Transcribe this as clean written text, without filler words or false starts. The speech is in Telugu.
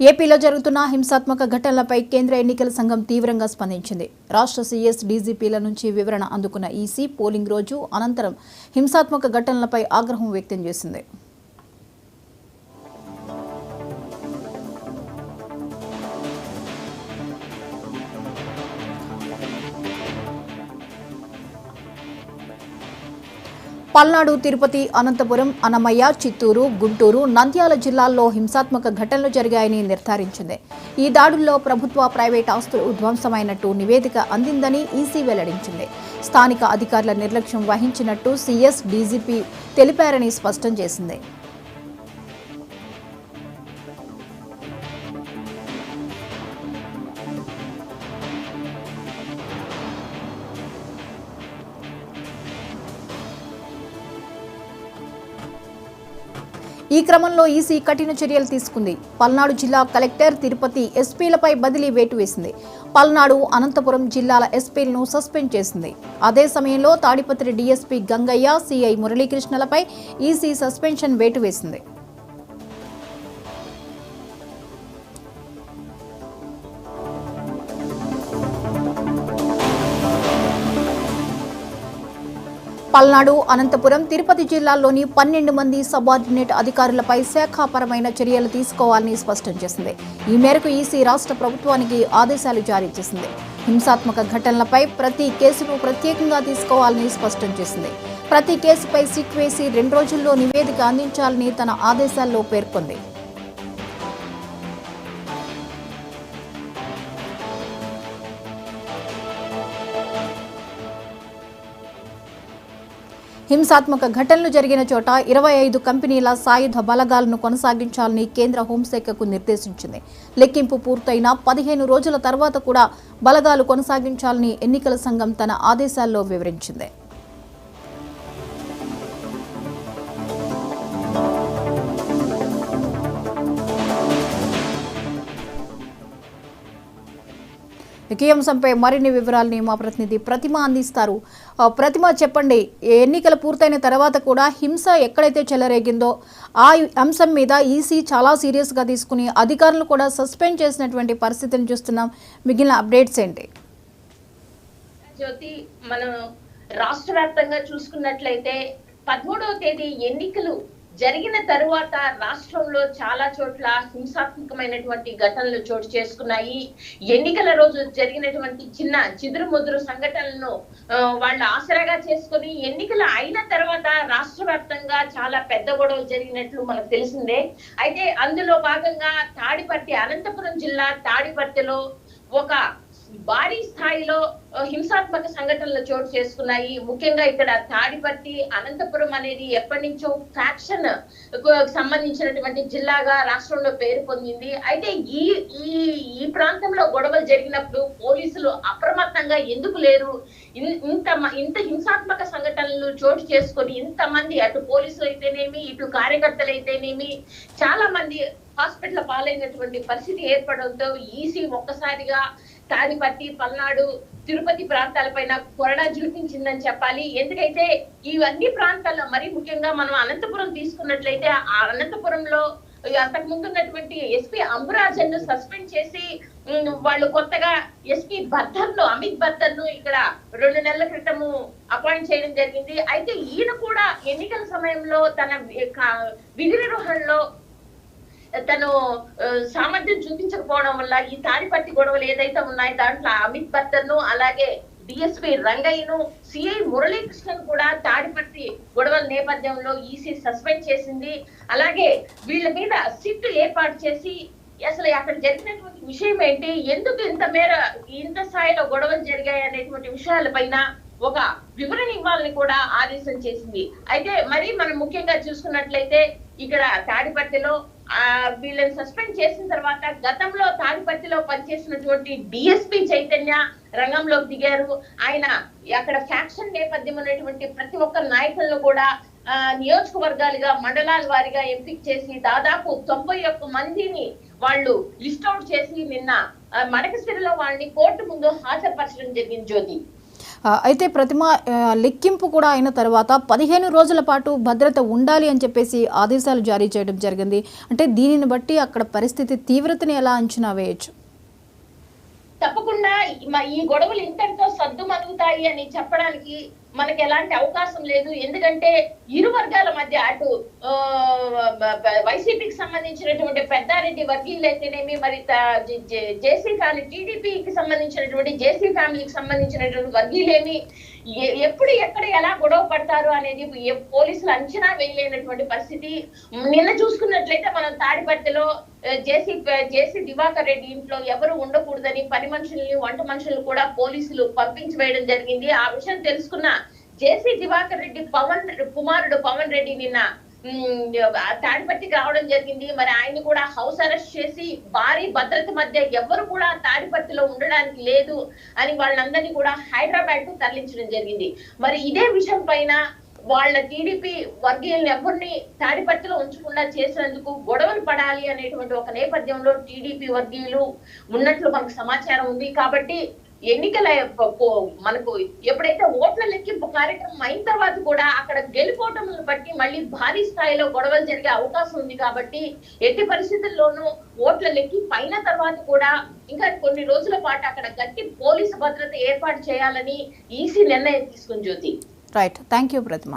ఏపీలో జరుగుతున్న హింసాత్మక ఘటనలపై కేంద్ర ఎన్నికల సంఘం తీవ్రంగా స్పందించింది. రాష్ట్ర సీఎస్, డీజీపీల నుంచి వివరణ అందుకున్న ఈసీ పోలింగ్ రోజు అనంతరం హింసాత్మక ఘటనలపై ఆగ్రహం వ్యక్తం చేసింది. పల్నాడు, తిరుపతి, అనంతపురం, అన్నమయ్య, చిత్తూరు, గుంటూరు, నంద్యాల జిల్లాల్లో హింసాత్మక ఘటనలు జరిగాయని నిర్ధారించింది. ఈ దాడుల్లో ప్రభుత్వ, ప్రైవేట్ ఆస్తులు ధ్వంసమైనట్టు నివేదిక అందిందని ఈసీ వెల్లడించింది. స్థానిక అధికారుల నిర్లక్ష్యం వహించినట్టు సీఎస్, డీజీపీ తెలిపారని స్పష్టం చేసింది. ఈ క్రమంలో ఈసీ కఠిన చర్యలు తీసుకుంది. పల్నాడు జిల్లా కలెక్టర్, తిరుపతి ఎస్పీలపై బదిలీ వేటు వేసింది. పల్నాడు, అనంతపురం జిల్లాల ఎస్పీలను సస్పెండ్ చేసింది. అదే సమయంలో తాడిపత్రి డీఎస్పీ గంగయ్య, సీఐ మురళీకృష్ణలపై ఈసీ సస్పెన్షన్ వేటు వేసింది. పల్నాడు, అనంతపురం, తిరుపతి జిల్లాల్లోని 12 మంది సబార్డినేట్ అధికారులపై శాఖాపరమైన చర్యలు తీసుకోవాలని స్పష్టం చేసింది. ఈ మేరకు ఈసీ రాష్ట్ర ప్రభుత్వానికి ఆదేశాలు జారీ చేసింది. హింసాత్మక ఘటనలపై ప్రతి కేసును ప్రత్యేకంగా తీసుకోవాలని స్పష్టం చేసింది. ప్రతి కేసుపై సిట్ వేసి 2 రోజుల్లో నివేదిక అందించాలని తన ఆదేశాల్లో పేర్కొంది. హింసాత్మక ఘటనలు జరిగిన చోట 25 కంపెనీల సాయుధ బలగాలను కొనసాగించాలని కేంద్ర హోంశాఖకు నిర్దేశించింది. లెక్కింపు పూర్తయిన 15 రోజుల తర్వాత కూడా బలగాలు కొనసాగించాలని ఎన్నికల సంఘం తన ఆదేశాల్లో వివరించింది. ఈ అంశంపై మరిన్ని వివరాలని మా ప్రతినిధి ప్రతిమ అందిస్తారు. ప్రతిమ, చెప్పండి, ఎన్నికలు పూర్తయిన తర్వాత కూడా హింస ఎక్కడైతే చెలరేగిందో ఆ అంశం మీద ఈసీ చాలా సీరియస్గా తీసుకుని అధికారులు కూడా సస్పెండ్ చేసినటువంటి పరిస్థితిని చూస్తున్నాం. మిగిలిన అప్డేట్స్ ఏంటి? జ్యోతి, మనం రాష్ట్ర వ్యాప్తంగా చూసుకున్నట్లయితే 13వ తేదీ ఎన్నికలు జరిగిన తరువాత రాష్ట్రంలో చాలా చోట్ల హింసాత్మకమైనటువంటి ఘటనలు చోటు చేసుకున్నాయి. ఎన్నికల రోజు జరిగినటువంటి చిన్న చిదురుముదురు సంఘటనలను వాళ్ళు ఆసరాగా చేసుకుని ఎన్నికలు అయిన తర్వాత రాష్ట్ర వ్యాప్తంగా చాలా పెద్ద గొడవలు జరిగినట్లు మనకు తెలిసిందే. అయితే అందులో భాగంగా తాడిపత్రి, అనంతపురం జిల్లా తాడిపత్రిలో ఒక భారీ స్థాయిలో హింసాత్మక సంఘటనలు చోటు చేసుకున్నాయి. ముఖ్యంగా ఇక్కడ తాడిపత్రి, అనంతపురం అనేది ఎప్పటి నుంచో ఫ్యాక్షన్ సంబంధించినటువంటి జిల్లాగా రాష్ట్రంలో పేరు పొందింది. అయితే ఈ ప్రాంతంలో గొడవలు జరిగినప్పుడు పోలీసులు అప్రమత్తంగా ఎందుకు లేరు? ఇంత హింసాత్మక సంఘటనలు చోటు చేసుకొని ఇంతమంది, అటు పోలీసులు అయితేనేమి, ఇటు కార్యకర్తలు అయితేనేమి, చాలా మంది హాస్పిటల్ పాలైనటువంటి పరిస్థితి ఏర్పడంతో ఈసీ ఒక్కసారిగా తాడిపత్రి, పల్నాడు, తిరుపతి ప్రాంతాలపైన కొరడా చూపించిందని చెప్పాలి. ఎందుకైతే ఇవన్నీ ప్రాంతాల్లో, మరి ముఖ్యంగా మనం అనంతపురం తీసుకున్నట్లయితే ఆ అనంతపురంలో అంతకు ముందు ఉన్నటువంటి ఎస్పీ అంబురాజన్ సస్పెండ్ చేసి వాళ్ళు కొత్తగా ఎస్పీ అమిత్ బర్ధర్ను ఇక్కడ 2 నెలల క్రితము అపాయింట్ చేయడం జరిగింది. అయితే ఈయన కూడా ఎన్నికల సమయంలో తన విధి నిర్వహణలో తను సామర్థ్యం చూపించకపోవడం వల్ల ఈ తాడిపత్రి గొడవలు ఏదైతే ఉన్నాయో దాంట్లో అమిత్ బర్ధర్ను, అలాగే డిఎస్పీ రంగయ్యను, సిఐ మురళీకృష్ణను కూడా తాడిపత్రి గొడవల నేపథ్యంలో ఈసీ సస్పెండ్ చేసింది. అలాగే వీళ్ళ మీద సిట్ ఏర్పాటు చేసి అసలు అక్కడ జరిగినటువంటి విషయం ఏంటి, ఎందుకు ఇంత స్థాయిలో గొడవలు జరిగాయి అనేటువంటి విషయాలపైన ఒక వివరణ ఇవ్వాలని కూడా ఆదేశం చేసింది. అయితే మరి మనం ముఖ్యంగా చూసుకున్నట్లయితే ఇక్కడ తాడిపత్రిలో వీళ్ళని సస్పెండ్ చేసిన తర్వాత గతంలో తాడిపత్రిలో పనిచేసినటువంటి డిఎస్పీ చైతన్య రంగంలోకి దిగారు. ఆయన అక్కడ ఫ్యాక్షన్ నేపథ్యం ఉన్నటువంటి ప్రతి ఒక్క నాయకులను కూడా నియోజకవర్గాలుగా, మండలాల వారిగా ఎంపిక చేసి దాదాపు 91 మందిని వాళ్ళు లిస్ట్ అవుట్ చేసి నిన్న మడకసిరిలో వాళ్ళని కోర్టు ముందు హాజరుపరచడం జరిగింది. జ్యోతి, అయితే ప్రతిమ లెక్కింపు కూడా అయిన తర్వాత 15 రోజుల పాటు భద్రత ఉండాలి అని చెప్పేసి ఆదేశాలు జారీ చేయడం జరిగింది. అంటే దీనిని బట్టి అక్కడ పరిస్థితి తీవ్రతని ఎలా అంచనా వేయొచ్చు? తప్పకుండా ఈ గొడవలు ఇంతటితో సద్దుమణుగుతాయి అని చెప్పడానికి మనకి ఎలాంటి అవకాశం లేదు. ఎందుకంటే ఇరు వర్గాల మధ్య అటు వైసీపీకి సంబంధించినటువంటి పెద్దారెడ్డి వర్గీయులు అయితేనేమి, మరి జేసీ ఫ్యామిలీ టీడీపీకి సంబంధించినటువంటి జేసీ ఫ్యామిలీకి సంబంధించినటువంటి వర్గీయులేమి ఎప్పుడు ఎక్కడ ఎలా గొడవ పడతారు అనేది పోలీసులు అంచనా వేయలేనటువంటి పరిస్థితి. నిన్న చూసుకున్నట్లయితే మనం తాడిపత్రిలో జేసీ దివాకర్ రెడ్డి ఇంట్లో ఎవరు ఉండకూడదని పని మనుషుల్ని, వంట మనుషులను కూడా పోలీసులు పంపించి వేయడం జరిగింది. ఆ విషయం తెలుసుకున్న జేసీ దివాకర్ రెడ్డి కుమారుడు పవన్ రెడ్డి నిన్న తాడిపత్రికి రావడం జరిగింది. మరి ఆయన కూడా హౌస్ అరెస్ట్ చేసి భారీ భద్రత మధ్య ఎవరు కూడా తాడిపత్రిలో ఉండడానికి లేదు అని వాళ్ళందరినీ కూడా హైదరాబాద్ కు తరలించడం జరిగింది. మరి ఇదే విషయం పైన వాళ్ళ టీడీపీ వర్గీయులను ఎవరిని తాడిపత్రిలో ఉంచకుండా చేసినందుకు గొడవలు పడాలి అనేటువంటి ఒక నేపథ్యంలో టీడీపీ వర్గీయులు ఉన్నట్లు మనకు సమాచారం ఉంది. కాబట్టి ఎన్నికల మనకు ఎప్పుడైతే ఓట్ల లెక్కింపు కార్యక్రమం అయిన తర్వాత కూడా అక్కడ గెలుపోటములను బట్టి మళ్ళీ భారీ స్థాయిలో గొడవలు జరిగే అవకాశం ఉంది. కాబట్టి ఎట్టి పరిస్థితుల్లోనూ ఓట్ల లెక్కింపు అయిన తర్వాత కూడా ఇంకా కొన్ని రోజుల పాటు అక్కడ గట్టి పోలీసు భద్రత ఏర్పాటు చేయాలని ఈసీ నిర్ణయం తీసుకుని Jyothi. Right, thank you Pratima.